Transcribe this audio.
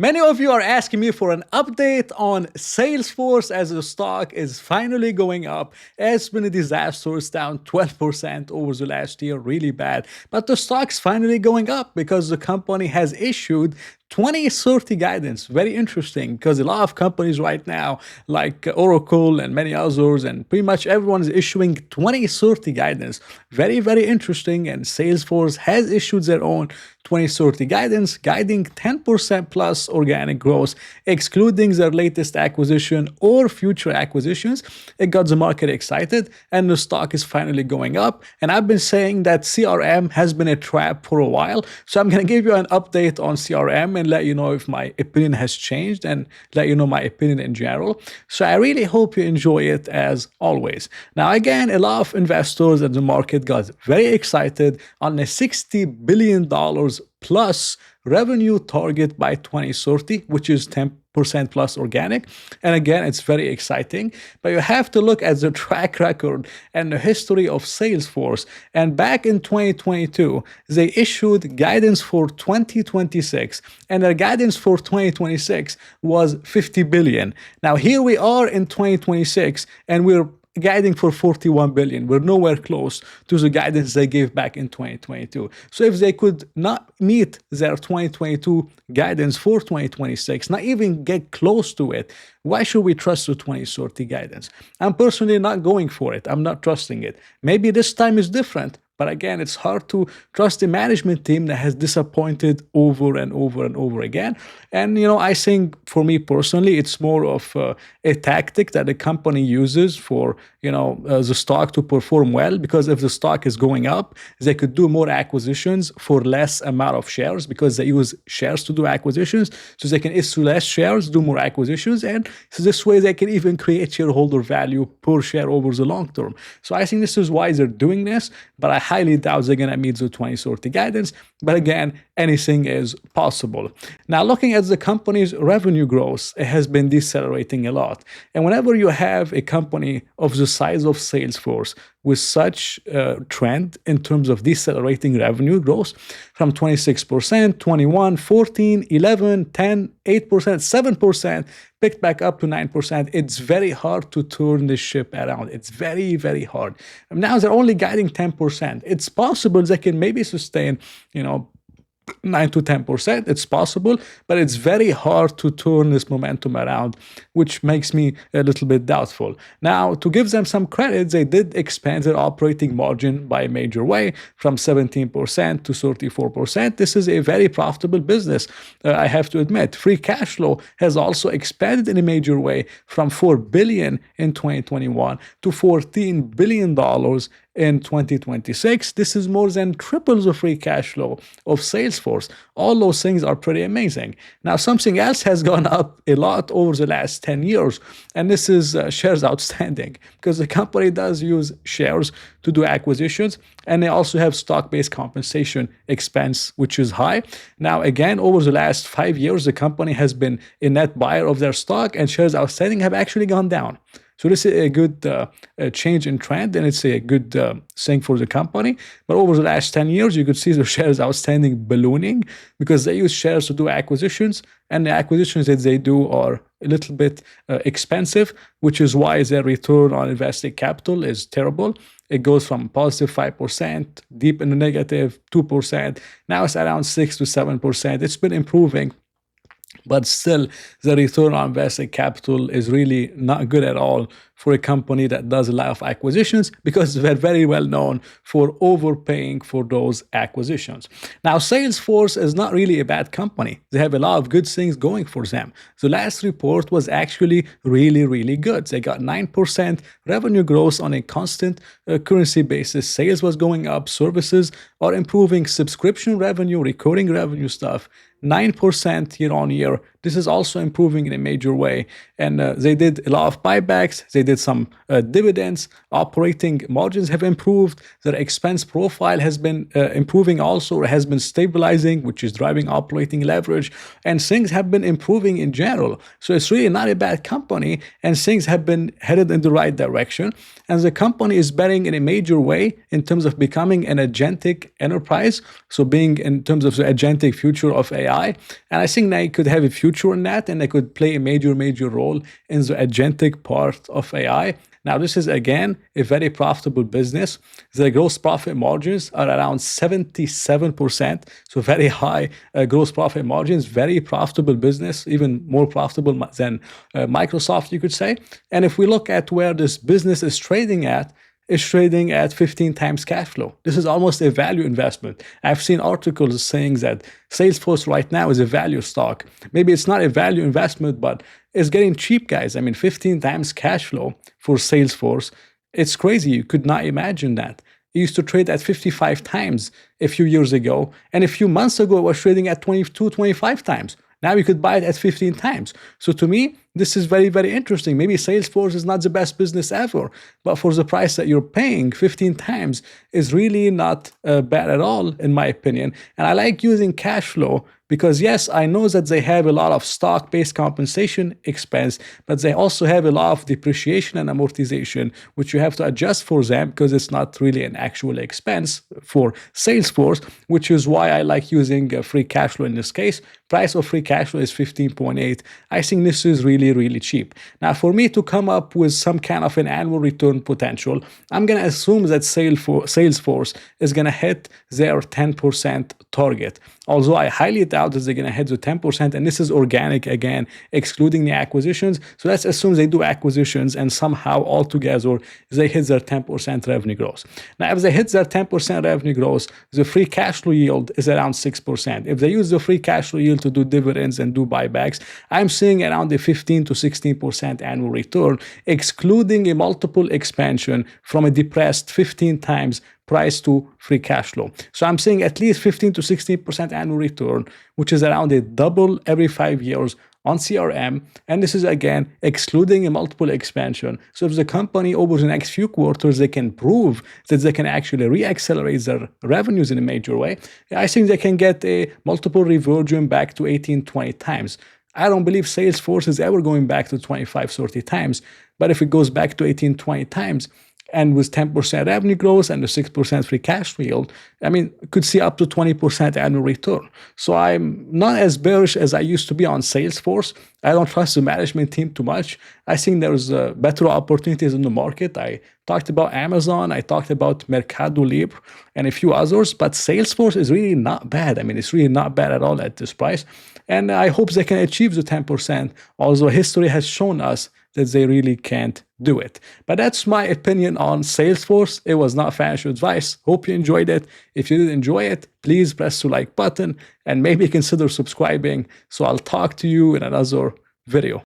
Many of you are asking me for an update on Salesforce as the stock is finally going up. It's been a disaster. It's down 12% over the last year, really bad. But the stock's finally going up because the company has issued 2030 guidance. Very interesting because a lot of companies right now, like Oracle and many others, and pretty much everyone is issuing 2030 guidance. Very, very interesting. And Salesforce has issued their own 2030 guidance, guiding 10% plus organic growth, excluding their latest acquisition or future acquisitions. It got the market excited, and the stock is finally going up. And I've been saying that CRM has been a trap for a while. So I'm going to give you an update on CRM and let you know if my opinion has changed and let you know my opinion in general. So I really hope you enjoy it as always. Now, again, a lot of investors in the market got very excited on a $60 billion plus revenue target by 2030, which is 10% plus organic. And again, it's very exciting, but you have to look at the track record and the history of Salesforce. And back in 2022, they issued guidance for 2026, and their guidance for 2026 was 50 billion. Now, here we are in 2026, and we're guiding for 41 billion. We're nowhere close to the guidance they gave back in 2022. So if they could not meet their 2022 guidance for 2026, not even get close to it, why should we trust the 2030 guidance? I'm personally not going for it. I'm not trusting it. Maybe this time is different. But again, it's hard to trust the management team that has disappointed over and over and over again. And, I think for me personally, it's more of a tactic that the company uses for, the stock to perform well. Because if the stock is going up, they could do more acquisitions for less amount of shares because they use shares to do acquisitions. So they can issue less shares, do more acquisitions. And so this way they can even create shareholder value per share over the long term. So I think this is why they're doing this. But I highly doubt they're going to meet the 2030 guidance. But again, anything is possible. Now, looking at the company's revenue growth, it has been decelerating a lot. And whenever you have a company of the size of Salesforce with such a trend in terms of decelerating revenue growth from 26%, 21, 14, 11, 10, 8%, 7%, picked back up to 9%, it's very hard to turn the ship around. It's very, very hard. And now they're only guiding 10%. It's possible they can maybe sustain, 9 to 10%. It's possible, but it's very hard to turn this momentum around, which makes me a little bit doubtful. Now, to give them some credit, they did expand their operating margin by a major way from 17% to 34%. This is a very profitable business, I have to admit. Free cash flow has also expanded in a major way from $4 billion in 2021 to $14 billion in 2026. This is more than triple the free cash flow of Salesforce. All those things are pretty amazing. Now, something else has gone up a lot over the last 10 years, and this is shares outstanding, because the company does use shares to do acquisitions, and they also have stock-based compensation expense, which is high. Now, again, over the last 5 years, the company has been a net buyer of their stock, and shares outstanding have actually gone down. So this is a good change in trend, and it's a good thing for the company. But over the last 10 years, you could see the shares outstanding ballooning because they use shares to do acquisitions, and the acquisitions that they do are a little bit expensive, which is why their return on invested capital is terrible. It goes from positive 5%, deep in the negative 2%. Now it's around 6 to 7%. It's been improving. But still, the return on invested capital is really not good at all for a company that does a lot of acquisitions, because they're very well known for overpaying for those acquisitions. Now, Salesforce is not really a bad company. They have a lot of good things going for them. The last report was actually really, really good. They got 9% revenue growth on a constant currency basis. Sales was going up. Services are improving. Subscription revenue, recurring revenue stuff, 9% year on year. This is also improving in a major way. And they did a lot of buybacks. They did some dividends. Operating margins have improved. Their expense profile has been improving also, or has been stabilizing, which is driving operating leverage. And things have been improving in general. So it's really not a bad company, and things have been headed in the right direction. And the company is betting in a major way in terms of becoming an agentic enterprise. So being in terms of the agentic future of AI. And I think they could have a future in that, and they could play a major role in the agentic part of AI. Now, this is again a very profitable business. The gross profit margins are around 77%, so very high gross profit margins, very profitable business, even more profitable than Microsoft, you could say. And if we look at where this business is trading at, is trading at 15 times cash flow. This is almost a value investment. I've seen articles saying that Salesforce right now is a value stock. Maybe it's not a value investment, but it's getting cheap, guys. I mean, 15 times cash flow for Salesforce. It's crazy. You could not imagine that. It used to trade at 55 times a few years ago. And a few months ago, it was trading at 22, 25 times. Now you could buy it at 15 times. So to me, this is very interesting. Maybe Salesforce is not the best business ever, but for the price that you're paying, 15 times is really not bad at all, in my opinion. And I like using cash flow because, yes, I know that they have a lot of stock-based compensation expense, but they also have a lot of depreciation and amortization, which you have to adjust for them because it's not really an actual expense for Salesforce, which is why I like using free cash flow in this case. Price of free cash flow is 15.8. I think this is really cheap. Now, for me to come up with some kind of an annual return potential, I'm going to assume that Salesforce is going to hit their 10% target. Although I highly doubt that they're going to hit the 10%, and this is organic again, excluding the acquisitions. So let's assume they do acquisitions and somehow altogether they hit their 10% revenue growth. Now, if they hit their 10% revenue growth, the free cash flow yield is around 6%. If they use the free cash flow yield to do dividends and do buybacks, I'm seeing around a 15 to 16% annual return, excluding a multiple expansion from a depressed 15 times price to free cash flow. So I'm seeing at least 15 to 16% annual return, which is around a double every 5 years on CRM. And this is again excluding a multiple expansion. So if the company over the next few quarters, they can prove that they can actually re-accelerate their revenues in a major way, I think they can get a multiple reversion back to 18, 20 times. I don't believe Salesforce is ever going back to 25, 30 times. But if it goes back to 18, 20 times, and with 10% revenue growth and the 6% free cash flow yield, I mean, could see up to 20% annual return. So I'm not as bearish as I used to be on Salesforce. I don't trust the management team too much. I think there's better opportunities in the market. I talked about Amazon, I talked about Mercado Libre, and a few others, but Salesforce is really not bad. I mean, it's really not bad at all at this price. And I hope they can achieve the 10%, although history has shown us that they really can't do it. But that's my opinion on Salesforce. It was not financial advice. Hope you enjoyed it. If you did enjoy it, please press the like button and maybe consider subscribing. So I'll talk to you in another video.